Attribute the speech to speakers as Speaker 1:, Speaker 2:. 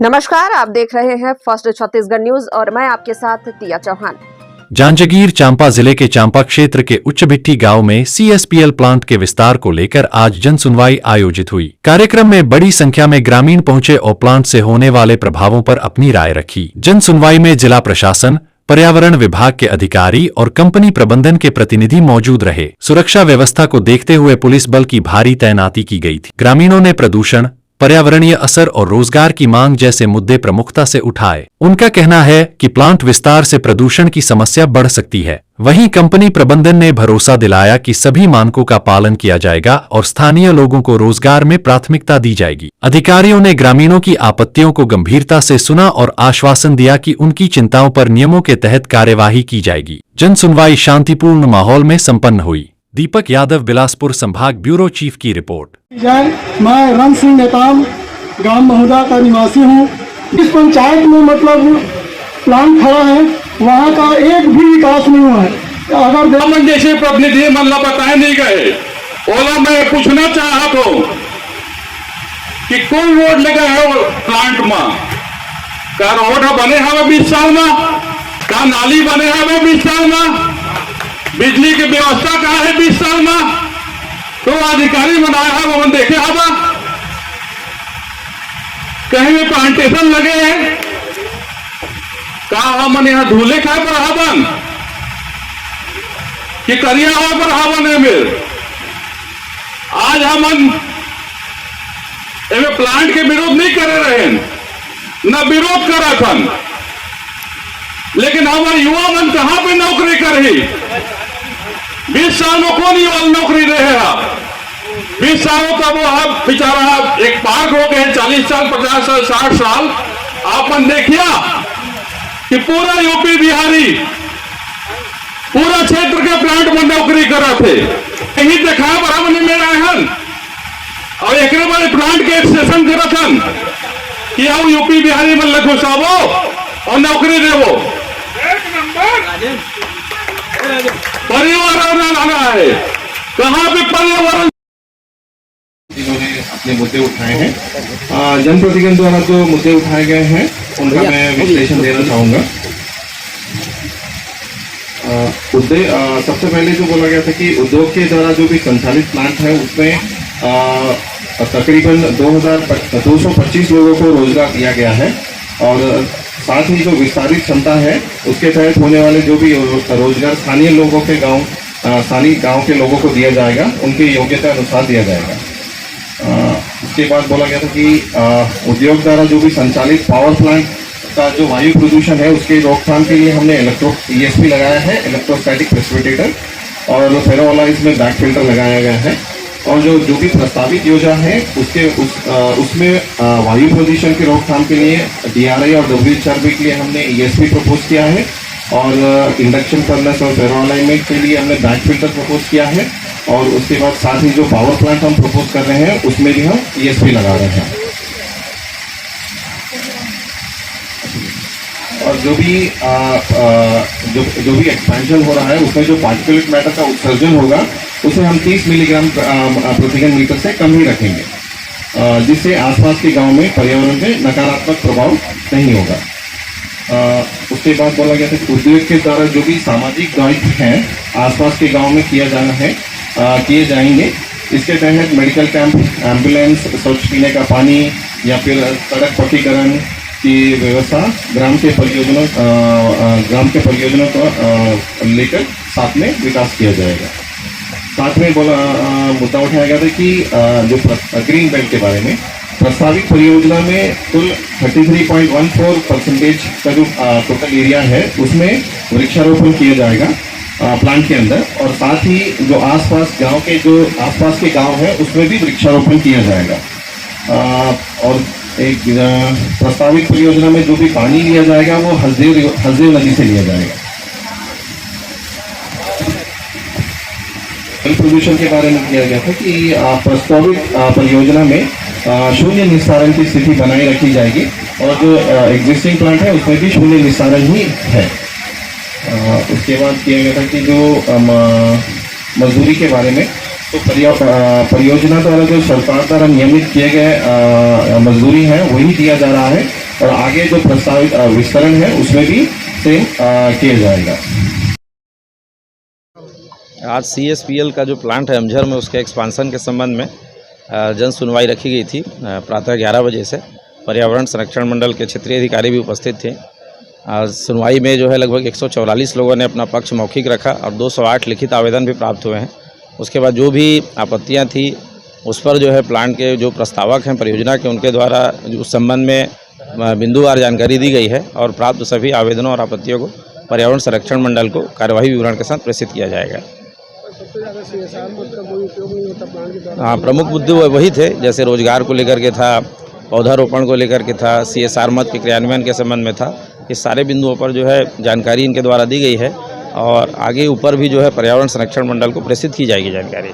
Speaker 1: नमस्कार, आप देख रहे हैं फर्स्ट छत्तीसगढ़ न्यूज और मैं आपके साथ तिया चौहान।
Speaker 2: जांजगीर चांपा जिले के चांपा क्षेत्र के उच्च भिट्ठी गांव में सीएसपीएल प्लांट के विस्तार को लेकर आज जन सुनवाई आयोजित हुई। कार्यक्रम में बड़ी संख्या में ग्रामीण पहुंचे और प्लांट से होने वाले प्रभावों पर अपनी राय रखी। जन सुनवाई में जिला प्रशासन, पर्यावरण विभाग के अधिकारी और कंपनी प्रबंधन के प्रतिनिधि मौजूद रहे। सुरक्षा व्यवस्था को देखते हुए पुलिस बल की भारी तैनाती की गई थी। ग्रामीणों ने प्रदूषण, पर्यावरणीय असर और रोजगार की मांग जैसे मुद्दे प्रमुखता से उठाए। उनका कहना है कि प्लांट विस्तार से प्रदूषण की समस्या बढ़ सकती है। वहीं कंपनी प्रबंधन ने भरोसा दिलाया कि सभी मानकों का पालन किया जाएगा और स्थानीय लोगों को रोजगार में प्राथमिकता दी जाएगी। अधिकारियों ने ग्रामीणों की आपत्तियों को गंभीरता से सुना और आश्वासन दिया कि उनकी चिंताओं पर नियमों के तहत कार्यवाही की जाएगी। जन सुनवाई शांतिपूर्ण माहौल में संपन्न हुई। दीपक यादव, बिलासपुर संभाग ब्यूरो चीफ की रिपोर्ट।
Speaker 3: मैं रन सिंह नेताम गांव महुदा का निवासी हूं। इस पंचायत में मतलब प्लांट खड़ा है, वहां का एक भी विकास नहीं हुआ है। अगर
Speaker 4: जैसे प्रतिनिधि मतलब बताए नहीं गए, ओला मैं पूछना चाहा तो कि कौन रोड लगा है प्लांट में? का रोड बने हमें 20 साल में? का नाली बने हमें 20 साल में? बिजली की व्यवस्था कहा है 20 साल में? तो अधिकारी बनाया है वो देखे हवा कहीं में प्लांटेशन लगे हैं? कहा हम यहाँ धूले खाए पर हवन कि करिया हवा पर हवन है मेरे। आज हम प्लांट के विरोध नहीं करे रहे, न विरोध करा था, लेकिन हमारे युवा मन कहां पे नौकरी करे? 20 साल में कौन युवा नौकरी रहे? 20 सालों का वो अब बेचारा एक पार्क हो गए, 40 साल, 50 साल, 60 साल। आपने देखिया कि पूरा यूपी बिहारी पूरा क्षेत्र के प्लांट में नौकरी करा थे। यही देखा बराबर में रहन और एक बार प्लांट के एक्सेशन करा था कि आओ यूपी बिहारी में लगो साबो और नौकरी देवो। पर्यावरण लाना है, कहां पे पर्यावरण?
Speaker 5: जिन्होंने अपने मुद्दे उठाए हैं, जनप्रतिनिधियों द्वारा जो मुद्दे उठाए गए हैं उनका मैं विश्लेषण देना चाहूंगा। सबसे पहले जो बोला गया था कि उद्योग के द्वारा जो भी संचालित प्लांट है उसमें तकरीबन 225 लोगों को रोजगार दिया गया है और साथ ही जो विस्तारित क्षमता है उसके तहत होने वाले जो भी रोजगार स्थानीय लोगों के स्थानीय गांव के लोगों को दिया जाएगा, उनकी योग्यता अनुसार दिया जाएगा। उसके बाद बोला गया था कि उद्योग द्वारा जो भी संचालित पावर प्लांट का जो वायु प्रदूषण है उसके रोकथाम के लिए हमने ESP लगाया है, इलेक्ट्रोस्टैटिक प्रेसिपिटेटर, और फेरोवाला इसमें बैक फिल्टर लगाया गया है। और जो भी प्रस्तावित योजना है उसमें वायु प्रदूषण के रोकथाम के लिए DRI और WHRB के लिए हमने ESP प्रपोज किया है और इंडक्शन फर्नेस और फेरो अलाइनमेंट के लिए हमने बैक फिल्टर प्रपोज किया है। और उसके बाद साथ ही जो पावर प्लांट हम प्रपोज कर रहे हैं उसमें भी हम ESP लगा रहे हैं। और जो भी एक्सपेंशन हो रहा है उसमें जो पार्टिकुलेट मैटर का उत्सर्जन होगा उसे हम 30 मिलीग्राम प्रति घन मीटर से कम ही रखेंगे, जिससे आसपास के गांव में पर्यावरण में नकारात्मक प्रभाव नहीं होगा। उसके बाद बोला गया था कि उद्योग के द्वारा जो भी सामाजिक दायित्व हैं आसपास के गांव में किए जाएंगे। इसके तहत मेडिकल कैंप, एम्बुलेंस, स्वच्छ पीने का पानी या फिर सड़क पक्कीकरण की व्यवस्था ग्राम के परियोजनों को लेकर साथ में विकास किया जाएगा। साथ में मुद्दा उठाया गया था कि जो ग्रीन बेल्ट के बारे में प्रस्तावित परियोजना में कुल 33.14% का जो टोटल एरिया है उसमें वृक्षारोपण किया जाएगा प्लांट के अंदर, और साथ ही जो आसपास के गांव है उसमें भी वृक्षारोपण किया जाएगा। और एक प्रस्तावित परियोजना में जो भी पानी लिया जाएगा वो हसदेव नदी से लिया जाएगा। जल प्रदूषण के बारे में किया गया था कि प्रस्तावित परियोजना में शून्य निस्तारण की स्थिति बनाए रखी जाएगी और जो एग्जिस्टिंग प्लांट है उसमें भी शून्य निस्तारण ही है। उसके बाद किया गया था कि जो मजदूरी के बारे में, तो परियोजना द्वारा जो सरकार द्वारा नियमित किए गए मजदूरी है वही दिया जा रहा है और आगे जो प्रस्तावित विस्तरण है उसमें भी सेम किया जाएगा।
Speaker 6: आज CSPL का जो प्लांट है अमझर में उसके एक्सपांसन के संबंध में जन सुनवाई रखी गई थी प्रातः 11 बजे से। पर्यावरण संरक्षण मंडल के क्षेत्रीय अधिकारी भी उपस्थित थे। सुनवाई में जो है लगभग 144 लोगों ने अपना पक्ष मौखिक रखा और 208 लिखित आवेदन भी प्राप्त हुए हैं। उसके बाद जो भी आपत्तियां थी उस पर जो है प्लांट के जो प्रस्तावक हैं परियोजना के उनके द्वारा उस संबंध में बिंदुवार जानकारी दी गई है और प्राप्त सभी आवेदनों और आपत्तियों को पर्यावरण संरक्षण मंडल को कार्यवाही विवरण के साथ प्रेषित किया जाएगा। हाँ, प्रमुख मुद्दे वही थे, जैसे रोजगार को लेकर के था, पौधारोपण को लेकर के था, CSR मद के क्रियान्वयन के संबंध में था। इस सारे बिंदुओं पर जो है जानकारी इनके द्वारा दी गई है और आगे ऊपर भी जो है पर्यावरण संरक्षण मंडल को प्रेषित की जाएगी जानकारी।